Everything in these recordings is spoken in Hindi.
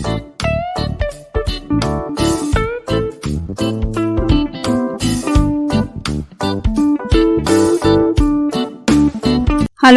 हेलो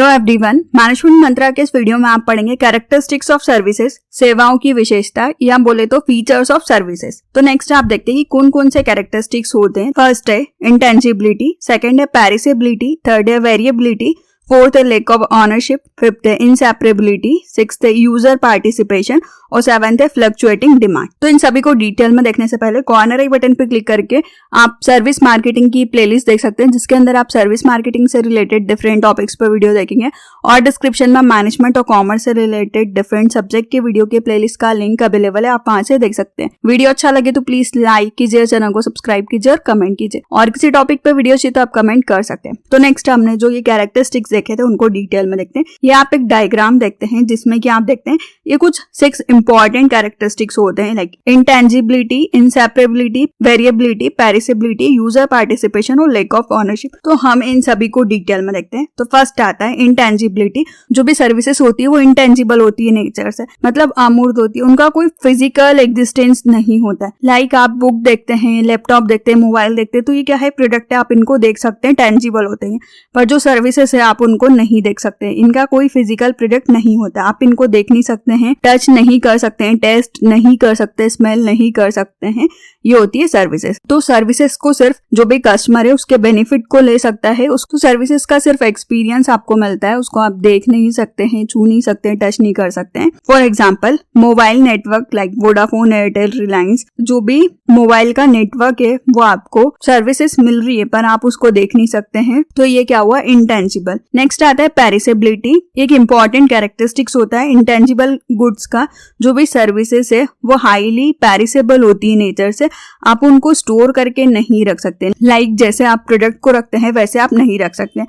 एवरीवन, मैनेजमेंट मंत्रा के इस वीडियो में आप पढ़ेंगे कैरेक्टरिस्टिक्स ऑफ सर्विसेज, सेवाओं की विशेषता या बोले तो फीचर्स ऑफ सर्विसेज। तो नेक्स्ट आप देखते हैं कि कौन कौन से कैरेक्टरिस्टिक्स होते हैं। फर्स्ट है इंटेंजिबिलिटी, सेकंड है पेरिसेबिलिटी, थर्ड है वेरिएबिलिटी, फोर्थ है लेक ऑफ ऑनरशिप, फिफ्थ है इंसेपरेबिलिटी, सिक्स्थ है यूजर पार्टिसिपेशन और सेवेंथ है फ्लक्चुएटिंग डिमांड। तो इन सभी को डिटेल में देखने से पहले कॉर्नर आई बटन पे क्लिक करके आप सर्विस मार्केटिंग की प्लेलिस्ट देख सकते हैं, जिसके अंदर आप सर्विस मार्केटिंग से रिलेटेड डिफरेंट टॉपिक्स पर वीडियो देखेंगे और डिस्क्रिप्शन में मैनेजमेंट और कॉमर्स से रिलेटेड डिफरेंट सब्जेक्ट के वीडियो के प्लेलिस्ट का लिंक अवेलेबल है, आप वहां से देख सकते हैं। वीडियो अच्छा लगे तो प्लीज लाइक कीजिए, चैनल को सब्सक्राइब कीजिए और कमेंट कीजिए, और किसी टॉपिक पे वीडियो चाहिए तो आप कमेंट कर सकते हैं। तो नेक्स्ट हमने जो ये कैरेक्टरिस्टिक्स देखे थे उनको डिटेल में देखते हैं। ये आप एक डायग्राम देखते हैं जिसमें कि आप देखते हैं ये कुछ 6 इंपॉर्टेंट कैरेक्टरिस्टिक्स होते हैं, like intangibility, इंसेपरेबिलिटी, variability, perishability, user participation और लेक ऑफ ऑनरशिप। तो हम इन सभी को डिटेल में देखते हैं। तो फर्स्ट आता है इंटेंजिबिलिटी। जो भी सर्विसेज होती है वो इंटेंजिबल होती है नेचर से, मतलब अमूर्त होती है, उनका कोई फिजिकल एग्जिस्टेंस नहीं होता है। लाइक आप बुक देखते हैं, लैपटॉप देखते हैं, मोबाइल देखते हैं, तो ये क्या है, प्रोडक्ट है, आप इनको देख सकते हैं, टेंजिबल होते हैं। पर जो सर्विसेज है आप उनको नहीं देख सकते हैं, इनका कोई फिजिकल प्रोडक्ट नहीं होता, आप इनको देख नहीं सकते हैं, टच नहीं कर सकते हैं, टेस्ट नहीं कर सकते, स्मेल नहीं कर सकते हैं। ये होती है सर्विसेज। तो सर्विसेज को सिर्फ जो भी कस्टमर है उसके बेनिफिट को ले सकता है, उसको सर्विसेज का सिर्फ एक्सपीरियंस आपको मिलता है, उसको आप देख नहीं सकते हैं, छू नहीं सकते हैं, टच नहीं कर सकते हैं। For example mobile network like Vodafone, Airtel, Reliance, जो भी मोबाइल का नेटवर्क है वो आपको सर्विसेज मिल रही है पर आप उसको देख नहीं सकते हैं, तो ये क्या हुआ, इंटेंजिबल। नेक्स्ट आता है पेरिसेबिलिटी। एक इंपॉर्टेंट कैरेक्टरिस्टिक्स होता है इंटेंजिबल गुड्स का। जो भी सर्विसेज है वो हाईली पेरिसेबल होती है नेचर से, आप उनको स्टोर करके नहीं रख सकते, लाइक जैसे आप प्रोडक्ट को रखते हैं वैसे आप नहीं रख सकते।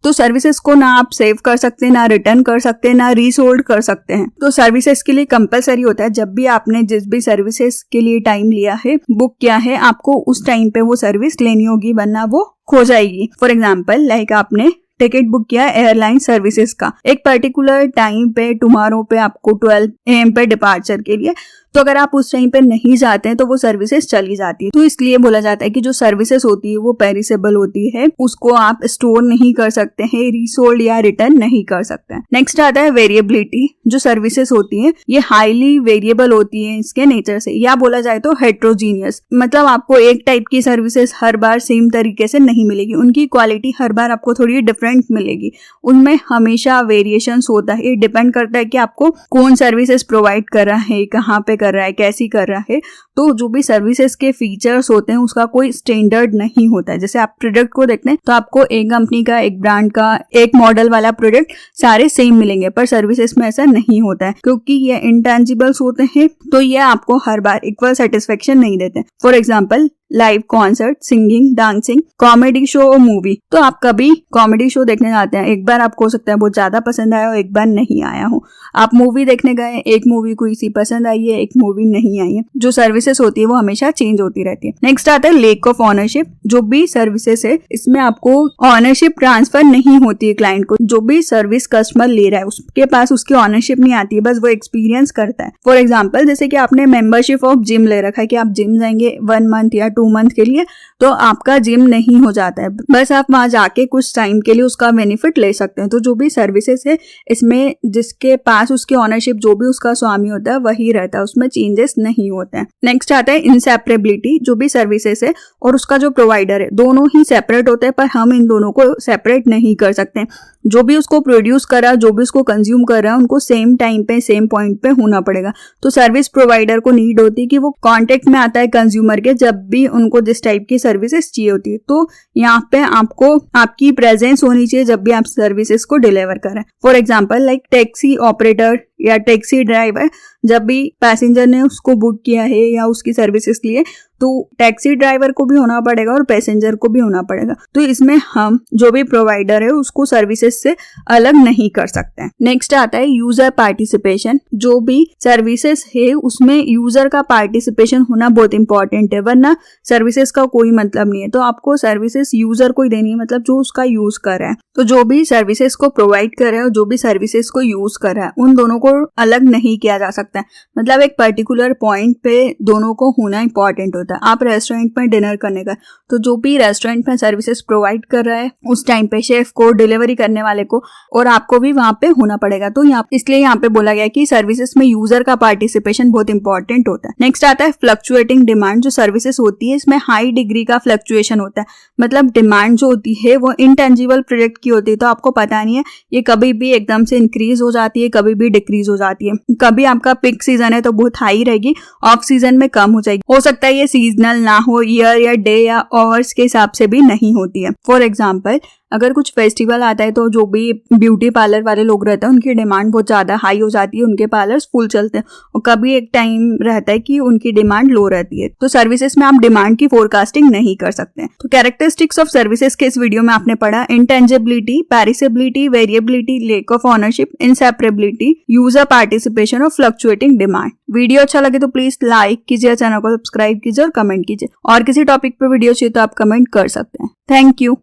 तो सर्विसेज को ना आप सेव कर सकते, ना रिटर्न कर सकते, ना रीसोल्ड कर सकते हैं। तो सर्विसेज के लिए कंपलसरी होता है, जब भी आपने जिस भी सर्विसेज के लिए टाइम लिया है, बुक किया है, आपको उस टाइम पे वो सर्विस लेनी होगी, वरना वो खो जाएगी। फॉर एग्जाम्पल लाइक आपने टिकट बुक किया एयरलाइन सर्विसेज का, एक पर्टिकुलर टाइम पे टुमारो पे आपको 12 AM पे डिपार्चर के लिए, तो अगर आप उस टाइम पे नहीं जाते हैं तो वो सर्विसेज चली जाती है। तो इसलिए बोला जाता है कि जो सर्विसेज होती है वो पेरिसेबल होती है, उसको आप स्टोर नहीं कर सकते हैं, रीसोल्ड या रिटर्न नहीं कर सकते हैं। नेक्स्ट आता है वेरिएबिलिटी। जो सर्विसेज होती है ये हाईली वेरिएबल होती है इसके नेचर से, या बोला जाए तो हेट्रोजीनियस, मतलब आपको एक टाइप की सर्विसेज हर बार सेम तरीके से नहीं मिलेगी, उनकी क्वालिटी हर बार आपको थोड़ी डिफरेंट मिलेगी, उनमें हमेशा वेरिएशंस होता है। ये डिपेंड करता है कि आपको कौन सर्विसेज प्रोवाइड कर रहा है, कहाँ पे कर रहा है, कैसी कर रहा है। तो जो भी सर्विसेज के फीचर्स होते हैं उसका कोई स्टैंडर्ड नहीं होता है। जैसे आप प्रोडक्ट को देखते हैं तो आपको एक कंपनी का, एक ब्रांड का, एक मॉडल वाला प्रोडक्ट सारे सेम मिलेंगे, पर सर्विसेज में ऐसा नहीं होता है, क्योंकि ये इंटेंजिबल्स होते हैं, तो ये आपको हर बार इक्वल सेटिस्फेक्शन नहीं देते। For example live concert, singing, dancing, comedy show और मूवी। तो आप कभी कॉमेडी शो देखने जाते हैं, एक बार आपको हो सकता है बहुत ज्यादा पसंद आया हो, एक बार नहीं आया हो। आप मूवी देखने गए, एक मूवी कोई सी पसंद आई है, एक मूवी नहीं आई है। जो सर्विसेज होती है वो हमेशा चेंज होती रहती है। नेक्स्ट आता है लेक ऑफ ऑनरशिप। जो भी सर्विसेज है इसमें आपको ऑनरशिप ट्रांसफर नहीं होती है क्लाइंट को। जो भी सर्विस कस्टमर ले रहा है उसके पास उसकी ऑनरशिप नहीं आती है, बस वो एक्सपीरियंस करता है। फॉर एग्जाम्पल जैसे कि आपने मेंबरशिप ऑफ जिम ले रखा है कि आप जिम जाएंगे 1 मंथ या 2 मंथ के लिए, तो आपका जिम नहीं हो जाता है, बस आप वहां जाके कुछ टाइम के लिए उसका बेनिफिट ले सकते हैं। तो जो भी सर्विसेज है इसमें जिसके पास उसकी ऑनरशिप, जो भी उसका स्वामी होता है वही रहता है, उसमें चेंजेस नहीं होते हैं। नेक्स्ट आता है इंसेपरेबिलिटी। जो भी सर्विसेज है और उसका जो प्रोवाइडर है दोनों ही सेपरेट होते हैं, पर हम इन दोनों को सेपरेट नहीं कर सकते। जो भी उसको प्रोड्यूस कर रहा है, जो भी उसको कंज्यूम कर रहा है, उनको सेम टाइम पे सेम पॉइंट पे होना पड़ेगा। तो सर्विस प्रोवाइडर को नीड होती है कि वो कांटेक्ट में आता है कंज्यूमर के, जब भी उनको जिस टाइप की सर्विसेज चाहिए होती है। तो यहाँ पे आपको आपकी प्रेजेंस होनी चाहिए जब भी आप सर्विसेज को डिलीवर कर रहे हैं। For example like taxi operator या टैक्सी ड्राइवर, जब भी पैसेंजर ने उसको बुक किया है या उसकी सर्विसेज लिए, तो टैक्सी ड्राइवर को भी होना पड़ेगा और पैसेंजर को भी होना पड़ेगा। तो इसमें हम जो भी प्रोवाइडर है उसको सर्विसेज से अलग नहीं कर सकते हैं। नेक्स्ट आता है यूजर पार्टिसिपेशन। जो भी सर्विसेज है उसमें यूजर का पार्टिसिपेशन होना बहुत इंपॉर्टेंट है, वरना सर्विसेज का कोई मतलब नहीं है। तो आपको सर्विसेज यूजर को ही देनी है, मतलब जो उसका यूज कर रहा है। तो जो भी सर्विसेज को प्रोवाइड कर रहा है और जो भी सर्विसेज को यूज कर रहा है उन दोनों को अलग नहीं किया जा सकता है। मतलब एक पर्टिकुलर पॉइंट पे दोनों को होना इंपॉर्टेंट होता है। आप रेस्टोरेंट में डिनर करने का, तो जो भी रेस्टोरेंट में सर्विसेज प्रोवाइड कर रहा है उस टाइम पे शेफ को, डिलीवरी करने वाले को और आपको भी वहां पे होना पड़ेगा। तो इसलिए यहाँ पे बोला गया कि सर्विसेज में यूजर का पार्टिसिपेशन बहुत इंपॉर्टेंट होता है। नेक्स्ट आता है फ्लक्चुएटिंग डिमांड। जो सर्विसेज होती है इसमें हाई डिग्री का फ्लक्चुएशन होता है। मतलब डिमांड जो होती है वो इनटेंजिबल प्रोडक्ट की होती है, तो आपको पता नहीं है, ये कभी भी एकदम से इंक्रीज हो जाती है, कभी भी डिक्रीज हो जाती है। कभी आपका पिक सीजन है तो बहुत हाई रहेगी, ऑफ सीजन में कम हो जाएगी। हो सकता है ये सीजनल ना हो, ईयर या डे या आवर्स के हिसाब से भी नहीं होती है। फॉर एग्जाम्पल अगर कुछ फेस्टिवल आता है तो जो भी ब्यूटी पार्लर वाले लोग रहते हैं उनकी डिमांड बहुत ज्यादा हाई हो जाती है, उनके पार्लर्स फुल चलते हैं। और कभी एक टाइम रहता है कि उनकी डिमांड लो रहती है। तो सर्विसेज में आप डिमांड की फोरकास्टिंग नहीं कर सकते हैं। तो कैरेक्टरिस्टिक्स ऑफ सर्विसेज के इस वीडियो में आपने पढ़ा intangibility, perishability, variability, lack of ownership, inseparability, user participation और फ्लक्चुएटिंग डिमांड। वीडियो अच्छा लगे तो प्लीज लाइक कीजिए, चैनल को सब्सक्राइब कीजिए और कमेंट कीजिए। और किसी टॉपिक पे वीडियो चाहिए तो आप कमेंट कर सकते हैं। Thank you.